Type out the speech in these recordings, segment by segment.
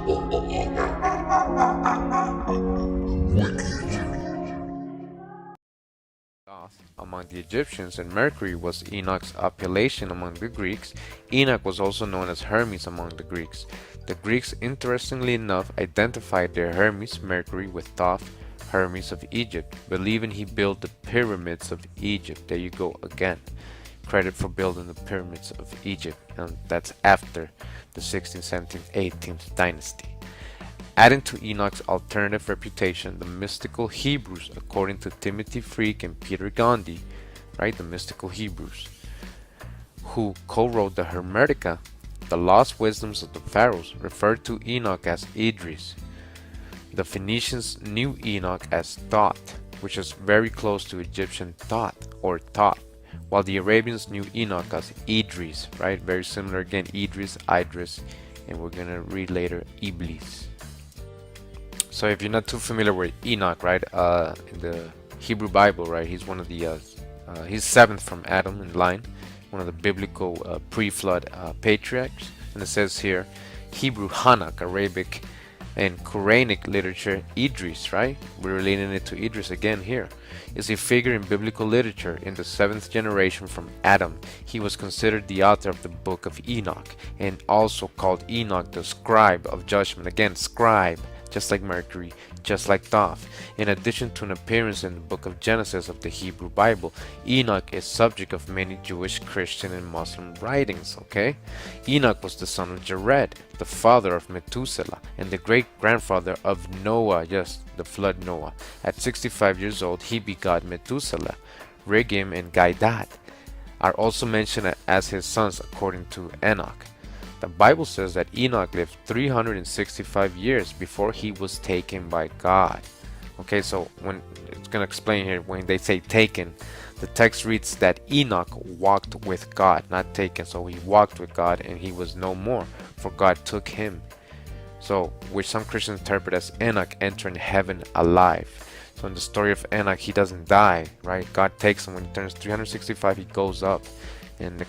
Thoth among the Egyptians, and Mercury was Enoch's appellation among the Greeks. Enoch was also known as Hermes among the Greeks. The Greeks, interestingly enough, identified their Hermes, Mercury, with Thoth, Hermes of Egypt, believing he built the pyramids of Egypt. There you go again. Credit for building the pyramids of Egypt, and that's after the 16th, 17th, 18th dynasty. Adding to Enoch's alternative reputation, the mystical Hebrews, according to Timothy Freak and Peter Gandhi, right, the mystical Hebrews, who co-wrote the Hermetica, the lost wisdoms of the pharaohs, referred to Enoch as Idris. The Phoenicians knew Enoch as Thoth, which is very close to Egyptian Thoth or Thoth, while the Arabians knew Enoch as Idris, right, very similar again, Idris, and we're gonna read later Iblis. So if you're not too familiar with Enoch, right, in the Hebrew Bible, right, he's one of the, he's seventh from Adam in line, one of the biblical pre-flood patriarchs. And it says here, Hebrew Hanak, Arabic and Quranic literature, Idris, right, we're relating it to Idris again here, is a figure in biblical literature in the seventh generation from Adam. He was considered the author of the book of Enoch, and also called Enoch the scribe of judgment. Again, scribe, just like Mercury, just like Thoth. In addition to an appearance in the book of Genesis of the Hebrew Bible, Enoch is subject of many Jewish, Christian, and Muslim writings, okay? Enoch was the son of Jared, the father of Methuselah, and the great-grandfather of Noah, yes, the flood Noah. At 65 years old, he begot Methuselah. Regem and Gaidad are also mentioned as his sons according to Enoch. The Bible says that Enoch lived 365 years before he was taken by God. Okay, so when it's going to explain here, when they say taken, the text reads that Enoch walked with God, not taken. So he walked with God and he was no more, for God took him. So, which some Christians interpret as Enoch entering heaven alive. So in the story of Enoch, he doesn't die, right? God takes him. When he turns 365, he goes up. And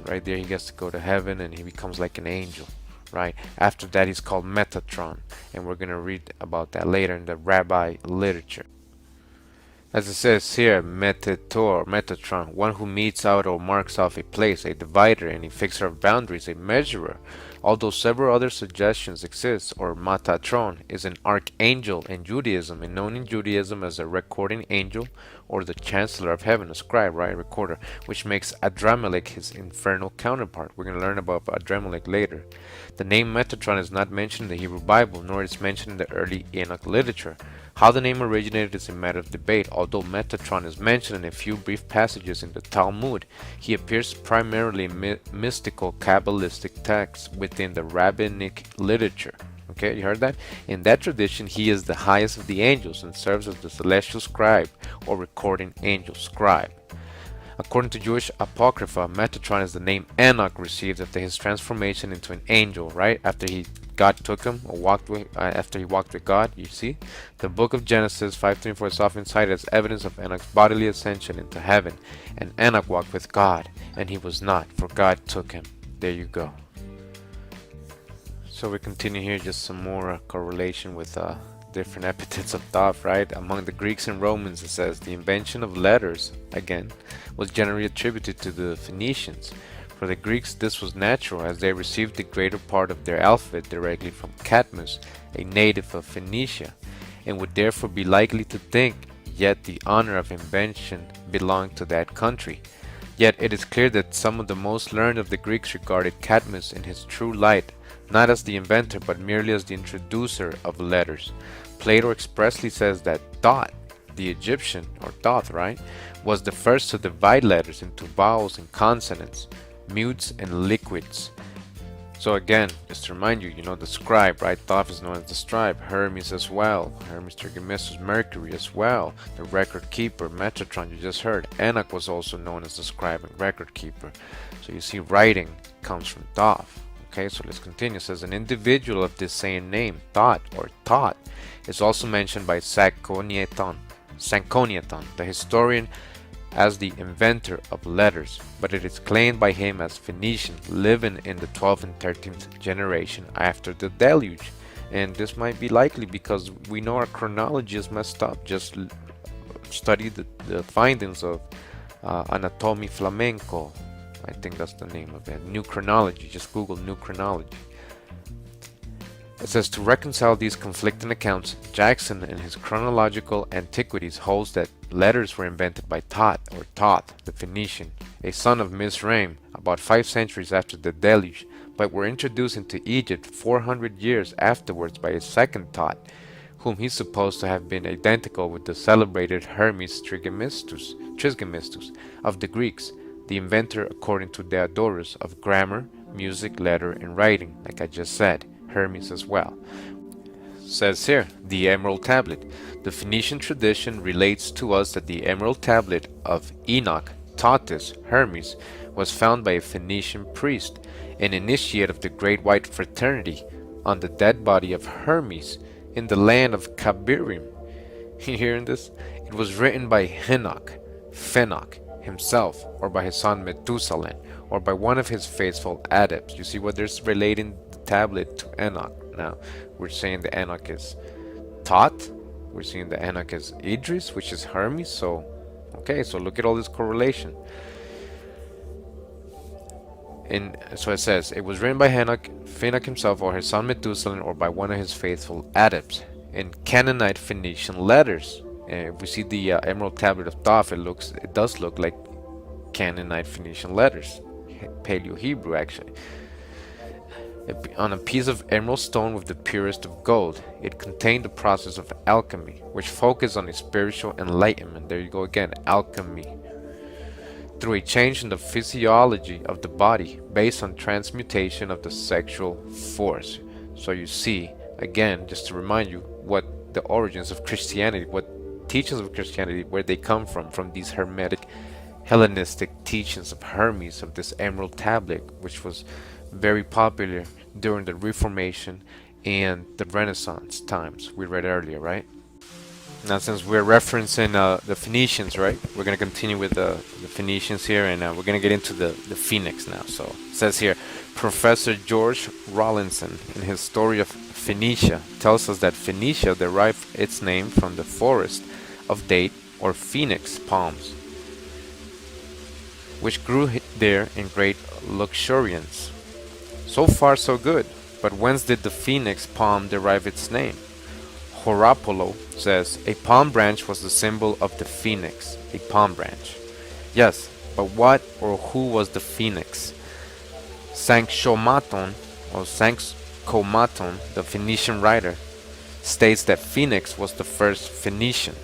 right there he gets to go to heaven and he becomes like an angel, right? After that he's called Metatron, and we're going to read about that later in the rabbi literature. As it says here, Metatron, one who metes out or marks off a place, a divider and a fixer of boundaries, a measurer. Although several other suggestions exist, or Metatron is an archangel in Judaism, and known in Judaism as a recording angel, or the chancellor of heaven, a scribe, right, recorder, which makes Adramelech his infernal counterpart. We're going to learn about Adramelech later. The name Metatron is not mentioned in the Hebrew Bible, nor is it mentioned in the early Enoch literature. How the name originated is a matter of debate. Although Metatron is mentioned in a few brief passages in the Talmud, he appears primarily in mystical Kabbalistic texts within the rabbinic literature. Okay, you heard that? In that tradition, he is the highest of the angels and serves as the celestial scribe or recording angel scribe. According to Jewish Apocrypha, Metatron is the name Enoch received after his transformation into an angel, right? After God took him, or after he walked with God, you see? The book of Genesis 5:24 is often cited as evidence of Enoch's bodily ascension into heaven. And Enoch walked with God, and he was not, for God took him. There you go. So we continue here, just some more correlation with different epithets of Thoth, right? Among the Greeks and Romans, it says the invention of letters, again, was generally attributed to the Phoenicians. For the Greeks, this was natural, as they received the greater part of their alphabet directly from Cadmus, a native of Phoenicia, and would therefore be likely to think, yet the honor of invention belonged to that country. Yet it is clear that some of the most learned of the Greeks regarded Cadmus in his true light, not as the inventor, but merely as the introducer of letters. Plato expressly says that Thoth, the Egyptian, or Thoth, right, was the first to divide letters into vowels and consonants, mutes and liquids. So again, just to remind you, the scribe, right? Thoth is known as the scribe. Hermes as well. Hermes Trismegistus, Mercury as well. The record keeper, Metatron, you just heard. Enoch was also known as the scribe and record keeper. So you see, writing comes from Thoth. Okay, so let's continue. It says an individual of this same name, Thoth or Thoth, is also mentioned by Sanconiathon, the historian, as the inventor of letters, but it is claimed by him as Phoenician, living in the 12th and 13th generation after the deluge. And this might be likely because we know our chronology is messed up. Just study the findings of Anatomy Flamenco. I think that's the name of it. New chronology. Just Google new chronology. It says, to reconcile these conflicting accounts, Jackson in his chronological antiquities holds that letters were invented by Thoth, the Phoenician, a son of Mizraim, about 5 centuries after the deluge, but were introduced into Egypt 400 years afterwards by a second Thoth, whom he supposed to have been identical with the celebrated Hermes Trismegistus of the Greeks, the inventor, according to Diodorus, of grammar, music, letter, and writing, like I just said. Hermes as well. Says here, the Emerald Tablet. The Phoenician tradition relates to us that the Emerald Tablet of Enoch, Thoth, Hermes, was found by a Phoenician priest, an initiate of the Great White Fraternity, on the dead body of Hermes in the land of Kabirim. You hearing this? It was written by Fenach himself, or by his son Methuselah, or by one of his faithful adepts. You see what there's relating tablet to Enoch. Now we're saying the Enoch is Thoth, we're seeing the Enoch is Idris, which is Hermes. So okay, so look at all this correlation. And so it says it was written by Fenach himself, or his son Methuselah, or by one of his faithful adepts in Canaanite Phoenician letters. And if we see the Emerald Tablet of Thoth, it does look like Canaanite Phoenician letters, Paleo Hebrew actually. On a piece of emerald stone with the purest of gold. It contained the process of alchemy, which focused on a spiritual enlightenment. There you go again, alchemy. Through a change in the physiology of the body based on transmutation of the sexual force. So you see, again, just to remind you what the origins of Christianity, what teachings of Christianity, where they come from these Hermetic, Hellenistic teachings of Hermes, of this Emerald Tablet, which was very popular during the Reformation and the Renaissance times we read earlier, right? Now, since we're referencing the Phoenicians, right, we're going to continue with the Phoenicians here, and we're going to get into the Phoenix now. So it says here, Professor George Rawlinson, in his story of Phoenicia, tells us that Phoenicia derived its name from the forest of date or phoenix palms, which grew there in great luxuriance. So far so good, but whence did the phoenix palm derive its name? Horapollo says, a palm branch was the symbol of the phoenix, a palm branch. Yes, but what or who was the phoenix? Sanchomaton, or Sanchomaton, the Phoenician writer, states that Phoenix was the first Phoenician.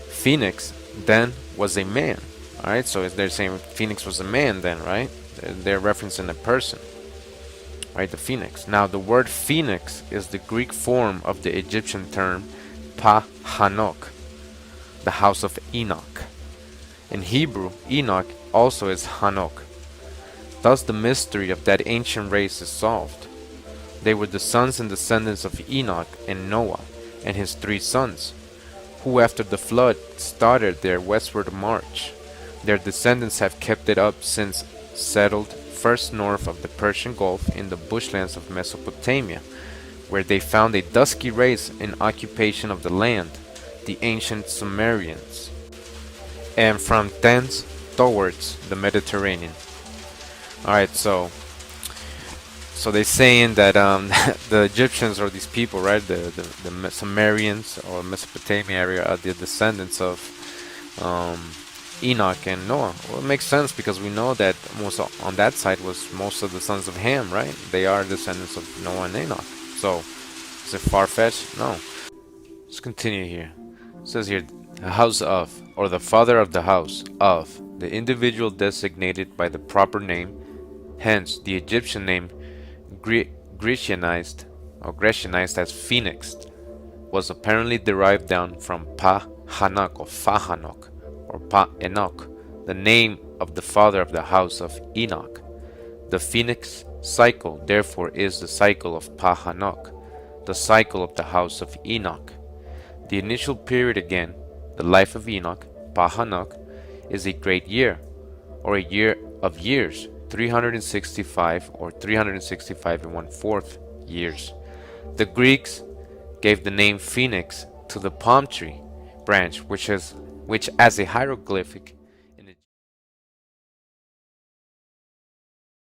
Phoenix then was a man. Alright, so they're saying Phoenix was a man then, right? They're referencing a person. Right, the phoenix. Now, the word phoenix is the Greek form of the Egyptian term Pa-Hanok, the house of Enoch. In Hebrew, Enoch also is Hanok. Thus, the mystery of that ancient race is solved. They were the sons and descendants of Enoch and Noah and his 3 sons, who after the flood started their westward march. Their descendants have kept it up since, settled first north of the Persian Gulf in the bushlands of Mesopotamia, where they found a dusky race in occupation of the land, the ancient Sumerians, and from thence towards the Mediterranean. Alright, so they're saying that the Egyptians, or these people, right, the Sumerians or Mesopotamia area, are the descendants of Enoch and Noah. Well, it makes sense because we know that on that side was most of the sons of Ham, right? They are descendants of Noah and Enoch. So, is it far-fetched? No. Let's continue here. It says here, the house of, or the father of the house of, the individual designated by the proper name, hence the Egyptian name Grecianized as Phoenix, was apparently derived down from Pa-Hanok or Fahanok, or Pa-Enoch, the name of the father of the house of Enoch. The Phoenix cycle, therefore, is the cycle of Pa-Hanok, the cycle of the house of Enoch. The initial period again, the life of Enoch, Pa-Hanok, is a great year, or a year of years, 365 or 365 and 1/4 years. The Greeks gave the name phoenix to the palm tree branch, which as a hieroglyphic